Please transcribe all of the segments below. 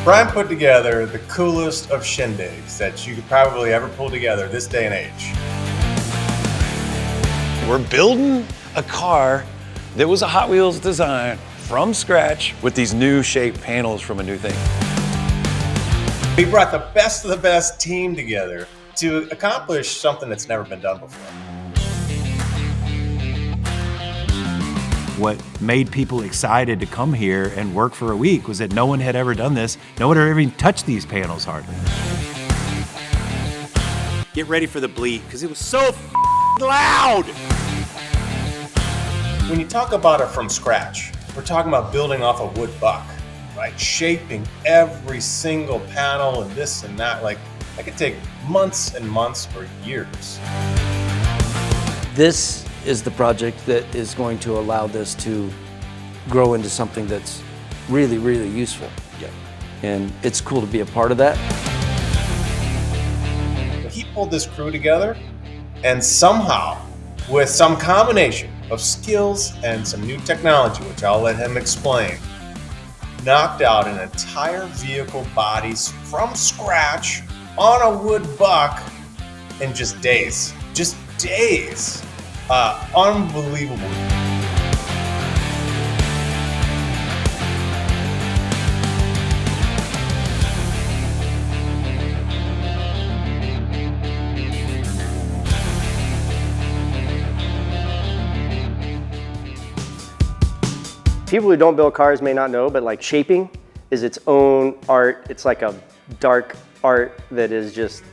Brian put together the coolest of shindigs that you could probably ever pull together this day and age. We're building a car that was a Hot Wheels design from scratch with these new shaped panels from a new thing. We brought the best of the best team together to accomplish something that's never been done before. What made people excited to come here and work for a week was that no one had ever done this. No one had ever even touched these panels hardly. Get ready for the bleat, because it was so loud. When you talk about it from scratch, we're talking about building off a wood buck, right? Shaping every single panel and this and that. Like, that could take months and months or years. This is the project that is going to allow this to grow into something that's really, really useful. Yeah. And it's cool to be a part of that. He pulled this crew together, and somehow, with some combination of skills and some new technology, which I'll let him explain, knocked out an entire vehicle bodies from scratch on a wood buck in just days. Just days. Unbelievable. People who don't build cars may not know, but like shaping is its own art. It's like a dark art that is just,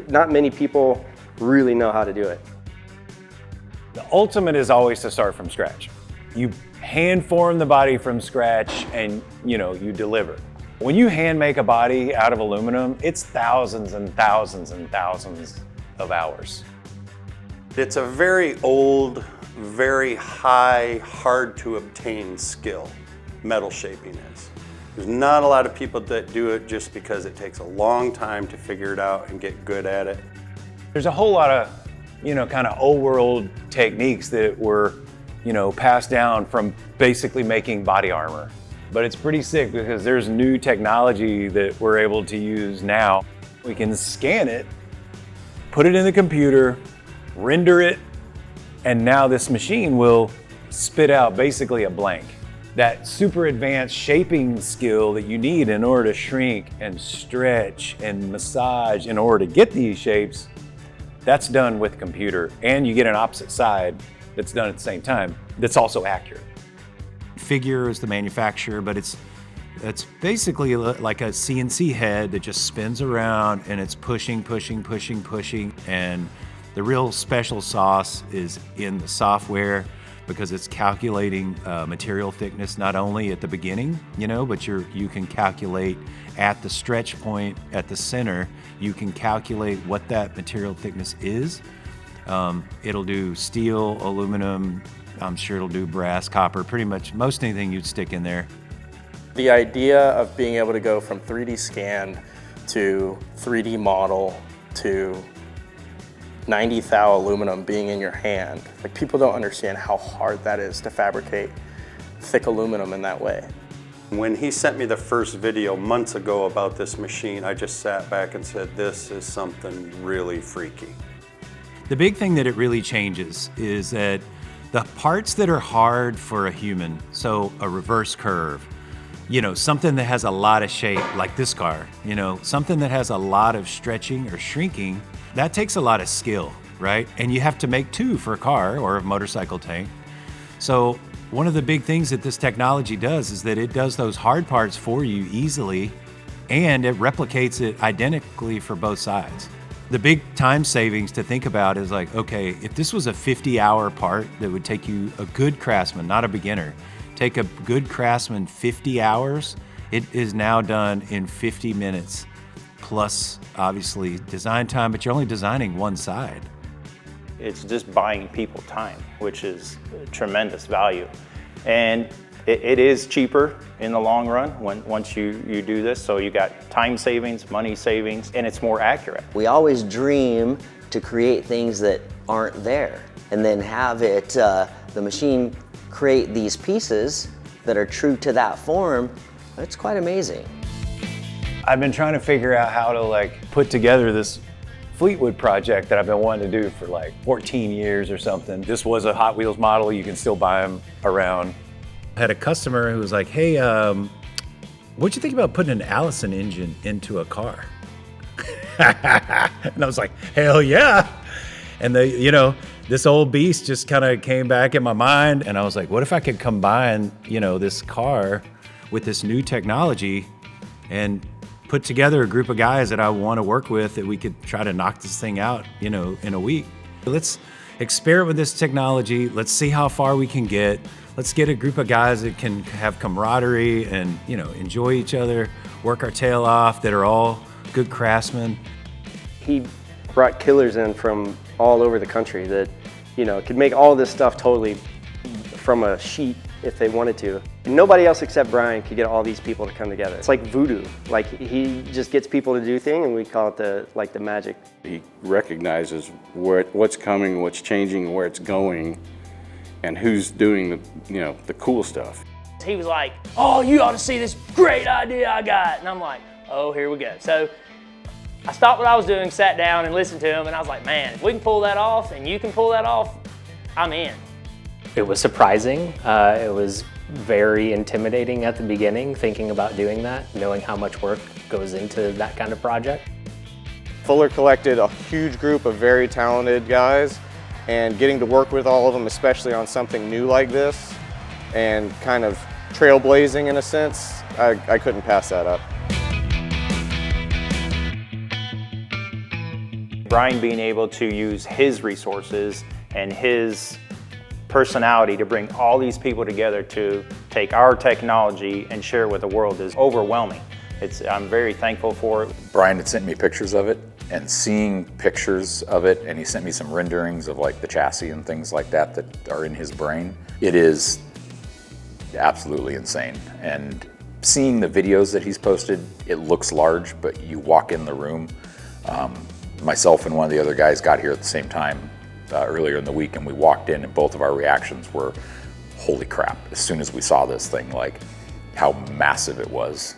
not many people really know how to do it. The ultimate is always to start from scratch. You hand form the body from scratch and you deliver. When you hand make a body out of aluminum, it's thousands and thousands and thousands of hours. It's a very old, very high, hard to obtain skill, metal shaping is. There's not a lot of people that do it just because it takes a long time to figure it out and get good at it. There's a whole lot of kind of old world techniques that were, passed down from basically making body armor. But it's pretty sick because there's new technology that we're able to use now. We can scan it, put it in the computer, render it, and now this machine will spit out basically a blank. That super advanced shaping skill that you need in order to shrink and stretch and massage in order to get these shapes, that's done with computer, and you get an opposite side that's done at the same time that's also accurate. Figure is the manufacturer, but it's basically like a CNC head that just spins around and it's pushing, and the real special sauce is in the software because it's calculating material thickness not only at the beginning, but you can calculate at the stretch point at the center. You can calculate what that material thickness is. It'll do steel, aluminum, I'm sure it'll do brass, copper, pretty much most anything you'd stick in there. The idea of being able to go from 3D scan to 3D model to 90 thou aluminum being in your hand, like people don't understand how hard that is to fabricate thick aluminum in that way. When he sent me the first video months ago about this machine, I just sat back and said, this is something really freaky. The big thing that it really changes is that the parts that are hard for a human, so a reverse curve, something that has a lot of shape, like this car, something that has a lot of stretching or shrinking, that takes a lot of skill, right? And you have to make two for a car or a motorcycle tank. So one of the big things that this technology does is that it does those hard parts for you easily, and it replicates it identically for both sides. The big time savings to think about is like, okay, if this was a 50-hour part that would take you, a good craftsman, not a beginner, take a good craftsman 50 hours, it is now done in 50 minutes, plus obviously design time, but you're only designing one side. It's just buying people time, which is tremendous value. And it is cheaper in the long run once you do this. So you got time savings, money savings, and it's more accurate. We always dream to create things that aren't there and then have it, the machine create these pieces that are true to that form. It's quite amazing. I've been trying to figure out how to like put together this Fleetwood project that I've been wanting to do for like 14 years or something. This was a Hot Wheels model. You can still buy them around. I had a customer who was like, hey, what'd you think about putting an Allison engine into a car? And I was like, hell yeah. And this old beast just kind of came back in my mind. And I was like, what if I could combine, this car with this new technology and put together a group of guys that I want to work with that we could try to knock this thing out, in a week. Let's experiment with this technology. Let's see how far we can get. Let's get a group of guys that can have camaraderie and, enjoy each other, work our tail off, that are all good craftsmen. He brought killers in from all over the country that, could make all this stuff totally from a sheet if they wanted to. Nobody else except Brian could get all these people to come together. It's like voodoo. Like he just gets people to do things, and we call it the magic. He recognizes what's coming, what's changing, where it's going, and who's doing the cool stuff. He was like, oh, you ought to see this great idea I got. And I'm like, oh, here we go. So I stopped what I was doing, sat down and listened to him, and I was like, man, if we can pull that off and you can pull that off, I'm in. It was surprising. It was very intimidating at the beginning, thinking about doing that, knowing how much work goes into that kind of project. Fuller collected a huge group of very talented guys, and getting to work with all of them, especially on something new like this, and kind of trailblazing in a sense, I couldn't pass that up. Brian being able to use his resources and his personality to bring all these people together to take our technology and share it with the world is overwhelming. I'm very thankful for it. Brian had sent me pictures of it, and seeing pictures of it, and he sent me some renderings of like the chassis and things like that that are in his brain. It is absolutely insane. And seeing the videos that he's posted, it looks large, but you walk in the room. Myself and one of the other guys got here at the same time earlier in the week, and we walked in, and both of our reactions were, holy crap, as soon as we saw this thing, like how massive it was.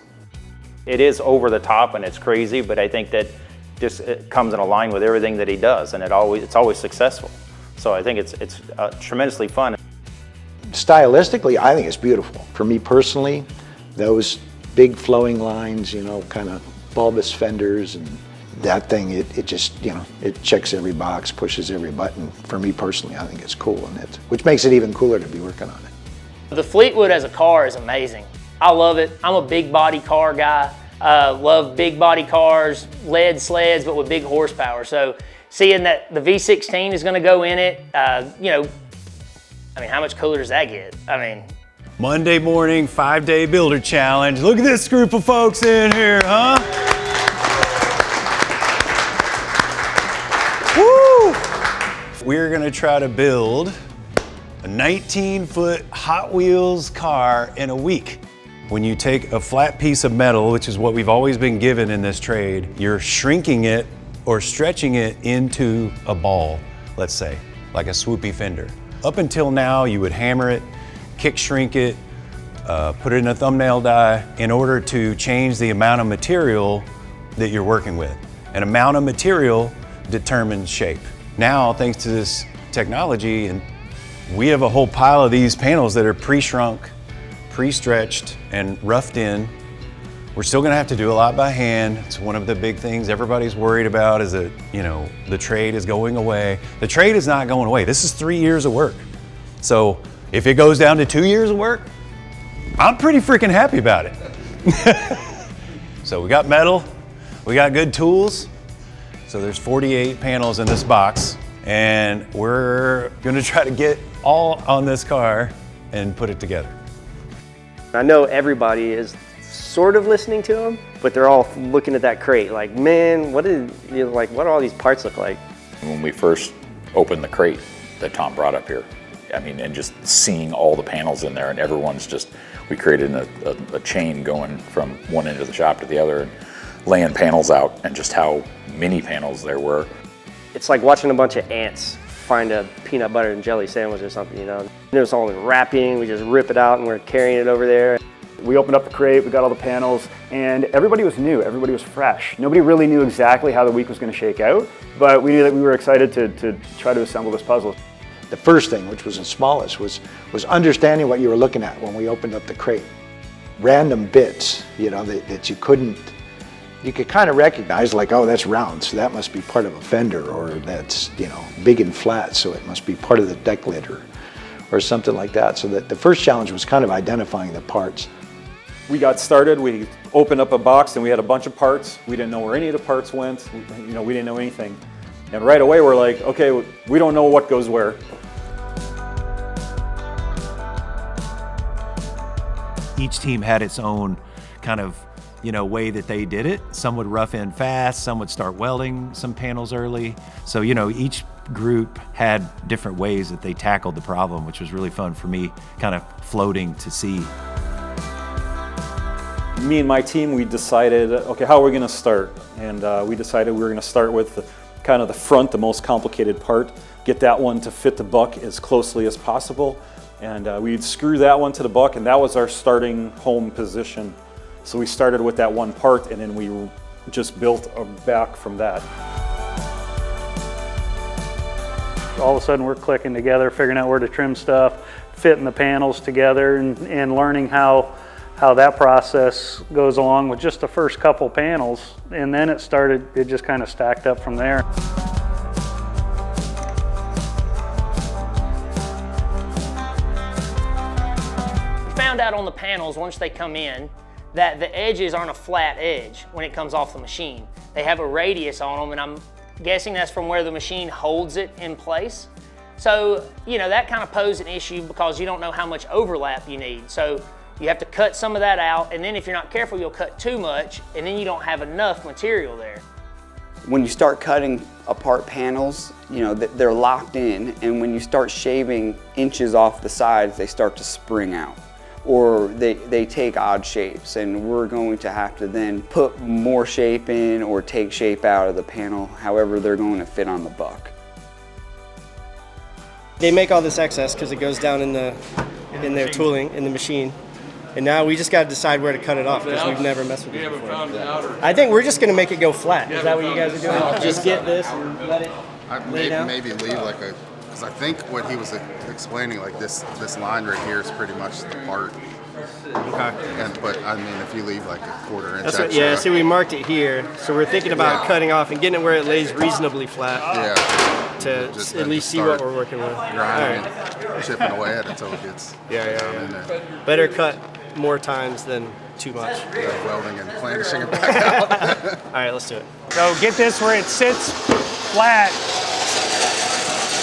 It is over the top and it's crazy, but I think that just it comes in line with everything that he does, and it's always successful. So I think it's tremendously fun. Stylistically, I think it's beautiful. For me personally, those big flowing lines, kind of bulbous fenders, and that thing, it just, it checks every box, pushes every button. For me personally, I think it's cool, which makes it even cooler to be working on it. The Fleetwood as a car is amazing. I love it. I'm a big body car guy. Love big body cars, lead sleds, but with big horsepower. So seeing that the V16 is going to go in it, how much cooler does that get? Monday morning, 5-day builder challenge. Look at this group of folks in here, huh? Woo! We're gonna try to build a 19-foot Hot Wheels car in a week. When you take a flat piece of metal, which is what we've always been given in this trade, you're shrinking it or stretching it into a ball, let's say, like a swoopy fender. Up until now, you would hammer it, kick shrink it, put it in a thumbnail die in order to change the amount of material that you're working with. An amount of material determines shape. Now, thanks to this technology, and we have a whole pile of these panels that are pre-shrunk, pre-stretched, and roughed in. We're still gonna have to do a lot by hand. It's one of the big things everybody's worried about, is that, the trade is going away. The trade is not going away. This is 3 years of work. So if it goes down to 2 years of work, I'm pretty freaking happy about it. So we got metal, we got good tools. So there's 48 panels in this box, and we're gonna try to get all on this car and put it together. I know everybody is sort of listening to him, but they're all looking at that crate like, man, what do all these parts look like? When we first opened the crate that Tom brought up here, and just seeing all the panels in there, and everyone's just, we created a chain going from one end of the shop to the other, and laying panels out, and just how many panels there were. It's like watching a bunch of ants find a peanut butter and jelly sandwich or something, And it was all in wrapping. We just rip it out and we're carrying it over there. We opened up the crate, we got all the panels, and everybody was new, everybody was fresh. Nobody really knew exactly how the week was going to shake out, but we knew that we were excited to try to assemble this puzzle. The first thing, which was the smallest, was understanding what you were looking at when we opened up the crate. Random bits, you know, that you could kind of recognize, like, oh, that's round, so that must be part of a fender, or that's, you know, big and flat, so it must be part of the deck lid, or something like that. So that the first challenge was kind of identifying the parts. We got started, we opened up a box and we had a bunch of parts. We didn't know where any of the parts went, you know, we didn't know anything. And right away we're like, okay, we don't know what goes where. Each team had its own kind of, you know, way that they did it. Some would rough in fast, some would start welding some panels early. So, you know, each group had different ways that they tackled the problem, which was really fun for me, kind of floating to see. Me and my team, we decided, okay, how are we gonna start? And we decided we were gonna start with kind of the front, the most complicated part, get that one to fit the buck as closely as possible. And we'd screw that one to the buck, and that was our starting home position. So we started with that one part, and then we just built back from that. All of a sudden we're clicking together, figuring out where to trim stuff, fitting the panels together, and learning how that process goes along with just the first couple panels. And then it just kind of stacked up from there. We found out on the panels, once they come in, that the edges aren't a flat edge when it comes off the machine. They have a radius on them, and I'm guessing that's from where the machine holds it in place. So, you know, that kind of posed an issue because you don't know how much overlap you need. So you have to cut some of that out, and then if you're not careful, you'll cut too much, and then you don't have enough material there. When you start cutting apart panels, you know, they're locked in, and when you start shaving inches off the sides, they start to spring out, or they take odd shapes, and we're going to have to then put more shape in or take shape out of the panel, however they're going to fit on the buck. They make all this excess because it goes down in their tooling, in the machine. And now we just got to decide where to cut it off because we've never messed with it before. I think we're just going to make it go flat. Is that what you guys are doing? Just get this and let it lay down? Maybe leave like a, because I think what he was explaining, like this line right here is pretty much the part. Okay. But I mean, if you leave like a quarter inch extra. Yeah, see, we marked it here. So we're thinking about cutting off and getting it where it lays reasonably flat. Yeah. To at least see what we're working with. Grinding and chipping away at it until it gets down in there. Better cut more times than too much. Welding and planishing it back out. All right, let's do it. So get this where it sits flat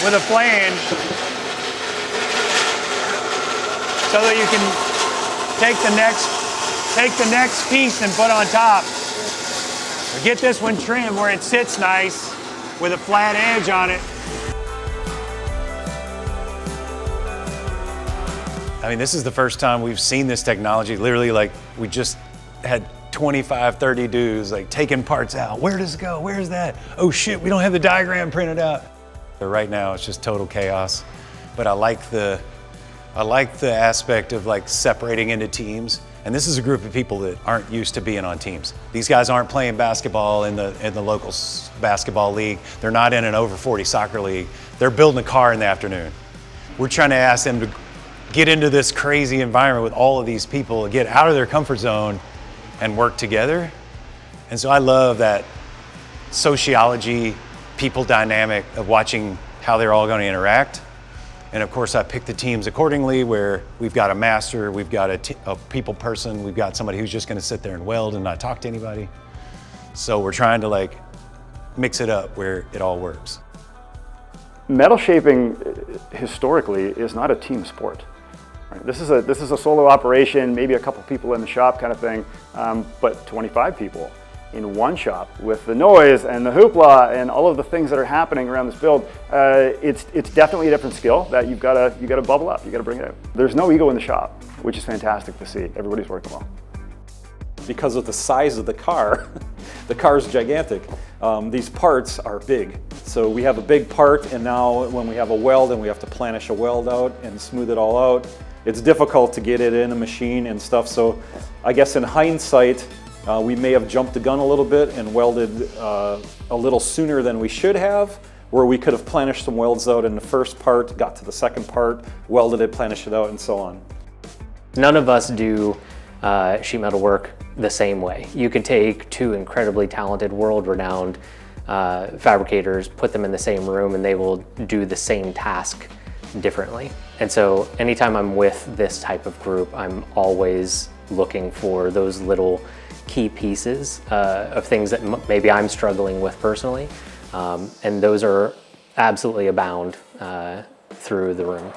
with a flange so that you can take the next piece and put on top. Get this one trimmed where it sits nice with a flat edge on it. I mean, this is the first time we've seen this technology. Literally, like, we just had 25, 30 dudes like taking parts out. Where does it go? Where's that? Oh shit, we don't have the diagram printed out. But right now it's just total chaos. But I like the aspect of like separating into teams. And this is a group of people that aren't used to being on teams. These guys aren't playing basketball in the local basketball league. They're not in an over 40 soccer league. They're building a car in the afternoon. We're trying to ask them to get into this crazy environment with all of these people, get out of their comfort zone and work together. And so I love that sociology, people dynamic of watching how they're all going to interact. And of course I pick the teams accordingly, where we've got a master, we've got a people person, we've got somebody who's just going to sit there and weld and not talk to anybody. So we're trying to like mix it up where it all works. Metal shaping historically is not a team sport. Right? This is a solo operation, maybe a couple people in the shop kind of thing, but 25 people in one shop with the noise and the hoopla and all of the things that are happening around this build. It's definitely a different skill that you've got to bubble up. You got to bring it out. There's no ego in the shop, which is fantastic to see. Everybody's working well. Because of the size of the car, the car's gigantic. These parts are big. So we have a big part, and now when we have a weld and we have to planish a weld out and smooth it all out, it's difficult to get it in a machine and stuff. So I guess in hindsight, we may have jumped the gun a little bit and welded a little sooner than we should have, where we could have planished some welds out in the first part, got to the second part, welded it, planished it out, and so on. None of us do sheet metal work the same way. You can take two incredibly talented, world-renowned fabricators, put them in the same room, and they will do the same task differently. And so anytime I'm with this type of group, I'm always looking for those little key pieces of things that maybe I'm struggling with personally. And those are absolutely abound through the room.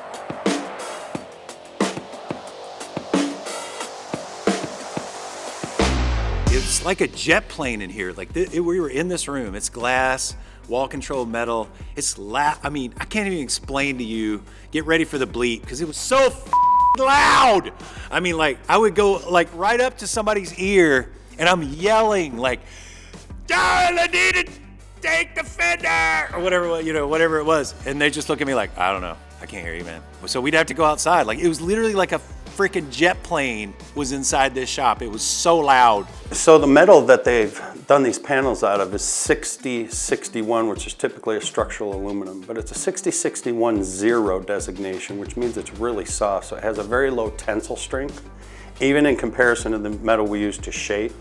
It's like a jet plane in here. Like we were in this room. It's glass, wall controlled metal. It's I mean, I can't even explain to you. Get ready for the bleep because it was so loud. I mean, like I would go like right up to somebody's ear and I'm yelling like, I need to take the fender or whatever, you know, whatever it was. And they just look at me like, I don't know. I can't hear you, man. So we'd have to go outside. Like it was literally like a freaking jet plane was inside this shop. It was so loud. So the metal that they've done these panels out of is 6061, which is typically a structural aluminum, but it's a 6061 0 designation, which means it's really soft. So it has a very low tensile strength, even in comparison to the metal we use to shape.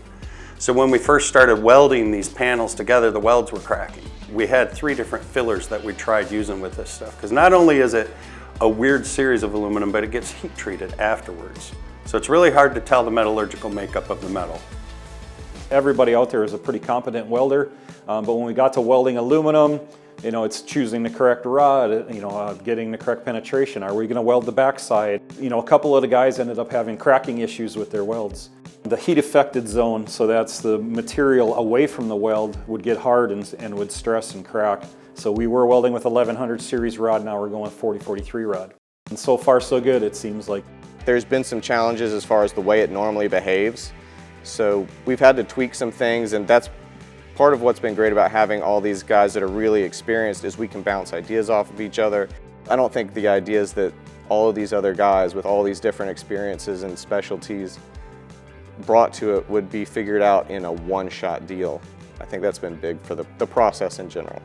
So when we first started welding these panels together, the welds were cracking. We had 3 different fillers that we tried using with this stuff, because not only is it a weird series of aluminum, but it gets heat treated afterwards. So it's really hard to tell the metallurgical makeup of the metal. Everybody out there is a pretty competent welder, but when we got to welding aluminum, you know, it's choosing the correct rod, you know, getting the correct penetration. Are we going to weld the backside? You know, a couple of the guys ended up having cracking issues with their welds. The heat affected zone, so that's the material away from the weld, would get hard and would stress and crack. So we were welding with 1100 series rod, now we're going 4043 rod. And so far so good, it seems like. There's been some challenges as far as the way it normally behaves. So we've had to tweak some things, and that's part of what's been great about having all these guys that are really experienced is we can bounce ideas off of each other. I don't think the ideas that all of these other guys with all these different experiences and specialties brought to it would be figured out in a one-shot deal. I think that's been big for the process in general.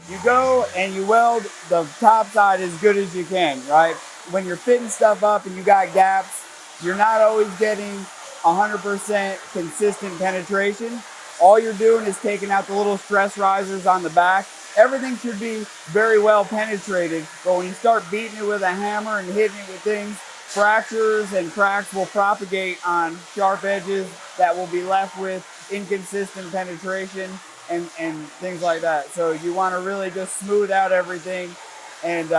You go and you weld the top side as good as you can, right? When you're fitting stuff up and you got gaps, you're not always getting 100% consistent penetration. All you're doing is taking out the little stress risers on the back. Everything should be very well penetrated, but when you start beating it with a hammer and hitting it with things, fractures and cracks will propagate on sharp edges that will be left with inconsistent penetration and things like that. So you want to really just smooth out everything and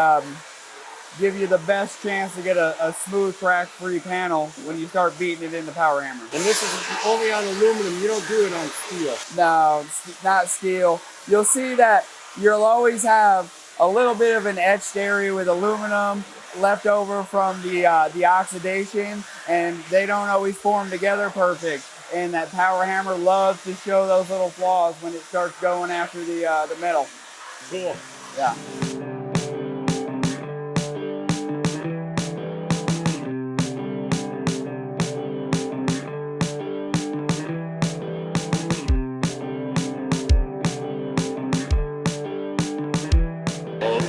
give you the best chance to get a smooth crack-free panel when you start beating it in the power hammer. And this is only on aluminum, you don't do it on steel. No, it's not steel. You'll see that you'll always have a little bit of an etched area with aluminum left over from the oxidation, and they don't always form together perfect. And that power hammer loves to show those little flaws when it starts going after the metal. Cool. Yeah.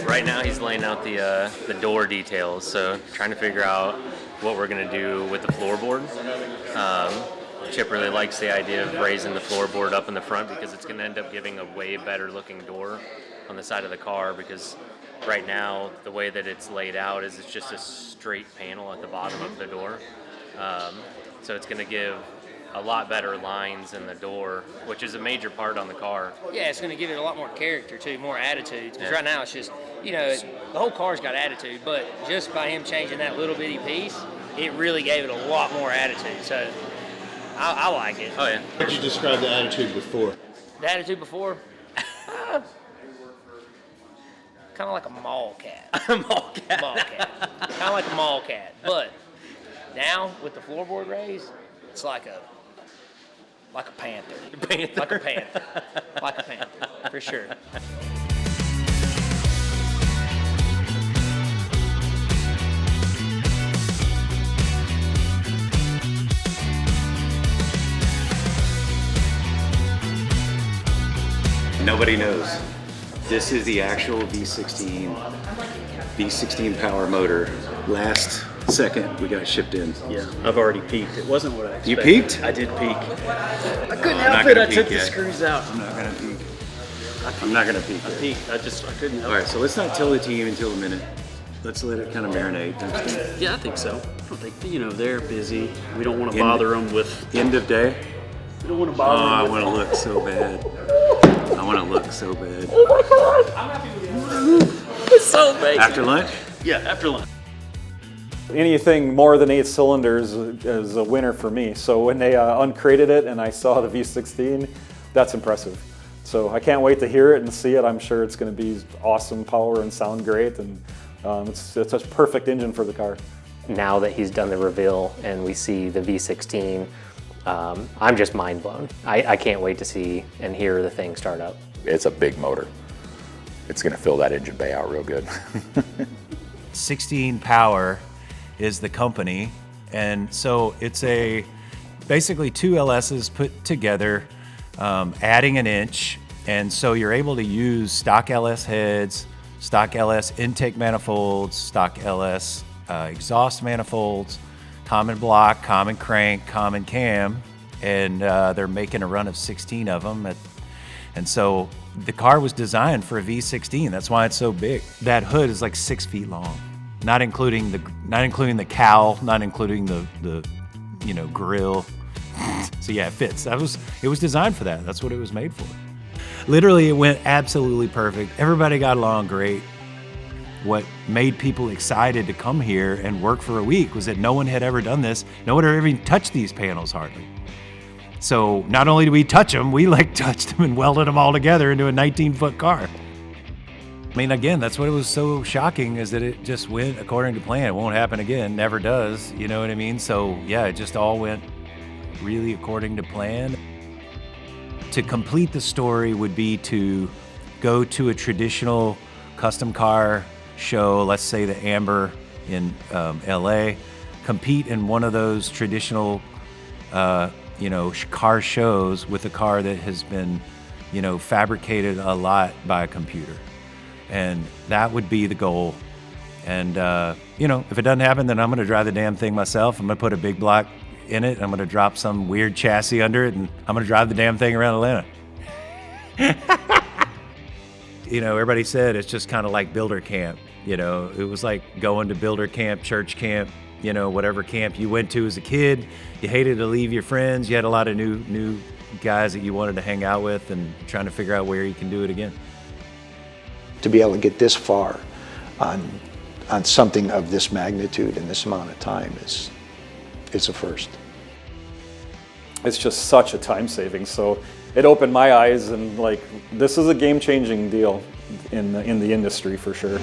Right now he's laying out the door details, so trying to figure out what we're going to do with the floorboard. Chip really likes the idea of raising the floorboard up in the front because it's going to end up giving a way better looking door on the side of the car, because right now the way that it's laid out is it's just a straight panel at the bottom of the door. So it's going to give a lot better lines in the door, which is a major part on the car. Yeah, it's going to give it a lot more character too, more attitude. Because right now it's just, you know, the whole car's got attitude, but just by him changing that little bitty piece, it really gave it a lot more attitude. So I like it. Oh yeah. How would you describe the attitude before? The attitude before? Kind of like a mall cat. Mall cat. Mall cat. Kind of like a mall cat. But now with the floorboard raised, it's like a panther. Like a panther. Like a panther, for sure. nobody knows. This is the actual V16 power motor. Last second we got shipped in. Yeah, I've already peeked. It wasn't what I expected. You peeked? I did peek. I couldn't I'm help not it. gonna I took peek the yet. screws out. I'm not gonna peek. I'm not gonna peek. I peeked. I couldn't help All right, it. so let's not tell the team until a minute. Let's let it kind of marinate. Yeah, I think so. I don't think, they're busy. We don't want to bother them with... End of day? We don't want to bother them I with... want to look so bad. I want to look so bad. Oh my God! I'm happy with you. It's so big. After lunch? Yeah, after lunch. Anything more than 8 cylinders is a winner for me. So when they uncrated it and I saw the V16, that's impressive. So I can't wait to hear it and see it. I'm sure it's going to be awesome power and sound great, and it's a perfect engine for the car. Now that he's done the reveal and we see the V16, I'm just mind blown. I can't wait to see and hear the thing start up. It's a big motor. It's going to fill that engine bay out real good. 16 Power is the company, and so it's basically 2 LSs put together, adding an inch, and so you're able to use stock LS heads, stock LS intake manifolds, stock LS exhaust manifolds, common block, common crank, common cam, and they're making a run of 16 of them. And so the car was designed for a V16. That's why it's so big. That hood is like 6 feet long, not including the cowl, not including the grill. So yeah, it fits. It was designed for that. That's what it was made for. Literally, it went absolutely perfect. Everybody got along great. What made people excited to come here and work for a week was that no one had ever done this. No one had ever even touched these panels hardly. So not only did we touch them, we touched them and welded them all together into a 19-foot car. I mean, again, that's what was so shocking, is that it just went according to plan. It won't happen again, never does, you know what I mean? So yeah, it just all went really according to plan. To complete the story would be to go to a traditional custom car show, let's say the Amber in LA, compete in one of those traditional car shows with a car that has been fabricated a lot by a computer. And that would be the goal. And if it doesn't happen, then I'm gonna drive the damn thing myself. I'm gonna put a big block in it. I'm gonna drop some weird chassis under it, and I'm gonna drive the damn thing around Atlanta. Everybody said it's just kind of like builder camp. It was like going to builder camp, church camp, whatever camp you went to as a kid. You hated to leave your friends. You had a lot of new guys that you wanted to hang out with, and trying to figure out where you can do it again. To be able to get this far on something of this magnitude in this amount of time is a first. It's just such a time saving. So it opened my eyes, and this is a game-changing deal in the industry for sure.